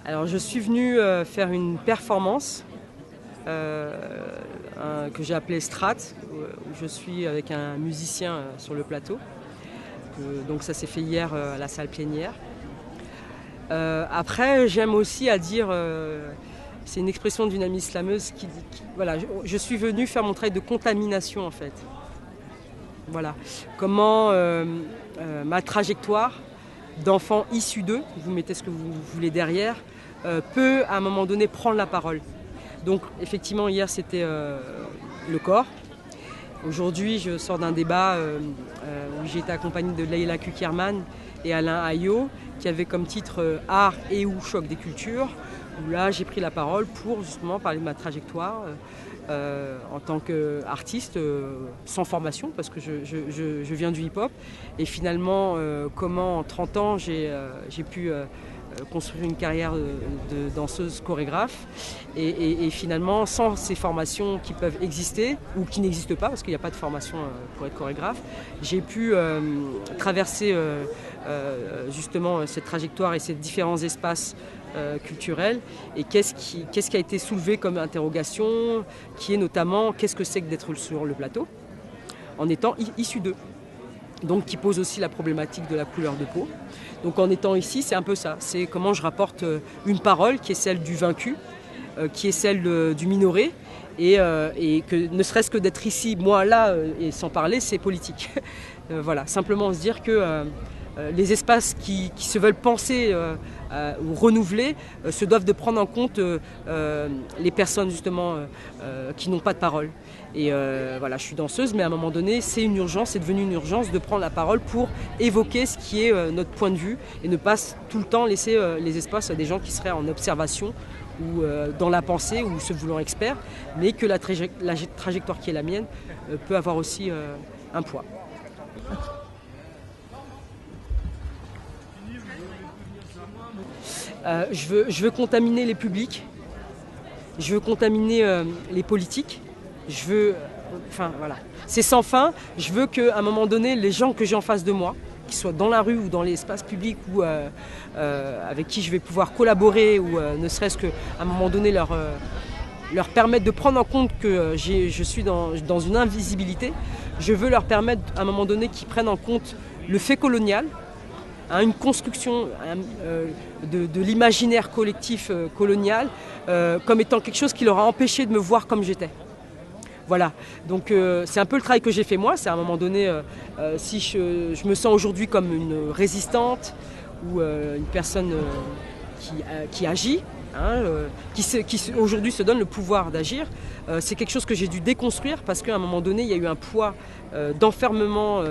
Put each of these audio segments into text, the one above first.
Alors je suis venue faire une performance que j'ai appelée Strat, où je suis avec un musicien sur le plateau. Donc ça s'est fait hier à la salle plénière. Après j'aime aussi à dire, c'est une expression d'une amie slameuse qui dit, voilà, je suis venue faire mon travail de contamination en fait. Voilà, comment ma trajectoire d'enfant issu d'eux, vous mettez ce que vous voulez derrière, peut à un moment donné prendre la parole. Donc effectivement hier c'était le corps. Aujourd'hui je sors d'un débat où j'ai été accompagnée de Leila Kukierman et Alain Ayot qui avait comme titre Art et ou choc des cultures, où là j'ai pris la parole pour justement parler de ma trajectoire en tant qu'artiste sans formation, parce que je viens du hip-hop, et finalement comment en 30 ans j'ai pu construire une carrière de danseuse chorégraphe et finalement sans ces formations qui peuvent exister ou qui n'existent pas parce qu'il n'y a pas de formation pour être chorégraphe, j'ai pu traverser justement cette trajectoire et ces différents espaces culturels. Et qu'est-ce qui a été soulevé comme interrogation, qui est notamment qu'est-ce que c'est que d'être sur le plateau en étant issu d'eux, donc qui pose aussi la problématique de la couleur de peau. Donc en étant ici, c'est un peu ça, c'est comment je rapporte une parole qui est celle du vaincu, qui est celle du minoré, et que ne serait-ce que d'être ici, moi là, et sans parler, c'est politique. Voilà, simplement se dire que les espaces qui se veulent penser ou renouveler se doivent de prendre en compte les personnes justement qui n'ont pas de parole. Et voilà, je suis danseuse, mais à un moment donné, c'est une urgence, c'est devenu une urgence de prendre la parole pour évoquer ce qui est notre point de vue et ne pas tout le temps laisser les espaces à des gens qui seraient en observation ou dans la pensée ou se voulant experts, mais que la trajectoire qui est la mienne peut avoir aussi un poids. Je veux contaminer les publics, je veux contaminer les politiques, enfin voilà, c'est sans fin. Je veux qu'à un moment donné, les gens que j'ai en face de moi, qu'ils soient dans la rue ou dans l'espace public ou avec qui je vais pouvoir collaborer ou ne serait-ce qu'à un moment donné leur permettre de prendre en compte que je suis dans une invisibilité. Je veux leur permettre à un moment donné qu'ils prennent en compte le fait colonial, une construction de l'imaginaire collectif colonial comme étant quelque chose qui leur a empêché de me voir comme j'étais. Voilà, donc c'est un peu le travail que j'ai fait moi, c'est à un moment donné, si je me sens aujourd'hui comme une résistante ou une personne qui agit, qui aujourd'hui se donne le pouvoir d'agir, c'est quelque chose que j'ai dû déconstruire parce qu'à un moment donné, il y a eu un poids d'enfermement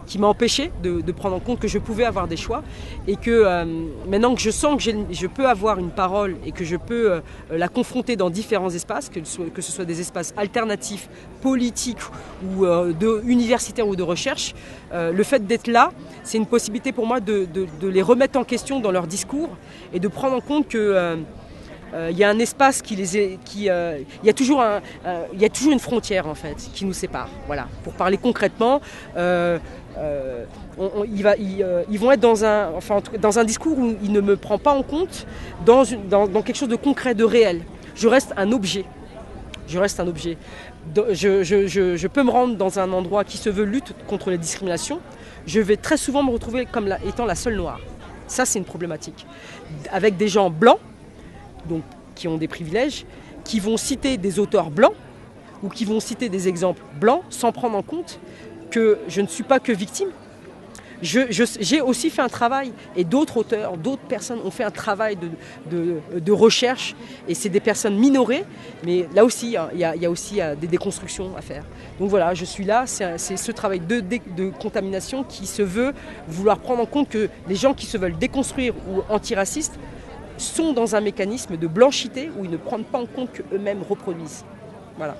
qui m'a empêché de prendre en compte que je pouvais avoir des choix et que maintenant que je sens que je peux avoir une parole et que je peux la confronter dans différents espaces, que ce soit des espaces alternatifs, politiques ou universitaires ou de recherche, le fait d'être là, c'est une possibilité pour moi de les remettre en question dans leur discours et de prendre en compte que il y a un espace il y a toujours une frontière en fait qui nous sépare. Voilà, pour parler concrètement, ils vont être dans un discours où il ne me prend pas en compte dans quelque chose de concret, de réel. Je reste un objet. Je peux me rendre dans un endroit qui se veut lutte contre les discriminations. Je vais très souvent me retrouver comme étant la seule noire. Ça, c'est une problématique. Avec des gens blancs, donc qui ont des privilèges, qui vont citer des auteurs blancs ou qui vont citer des exemples blancs sans prendre en compte que je ne suis pas que victime. J'ai aussi fait un travail et d'autres auteurs, d'autres personnes ont fait un travail de recherche et c'est des personnes minorées, mais là aussi il y a aussi des déconstructions à faire. Donc voilà, je suis là, c'est ce travail de contamination qui se veut vouloir prendre en compte que les gens qui se veulent déconstruire ou antiracistes sont dans un mécanisme de blanchité où ils ne prennent pas en compte qu'eux-mêmes reproduisent. Voilà.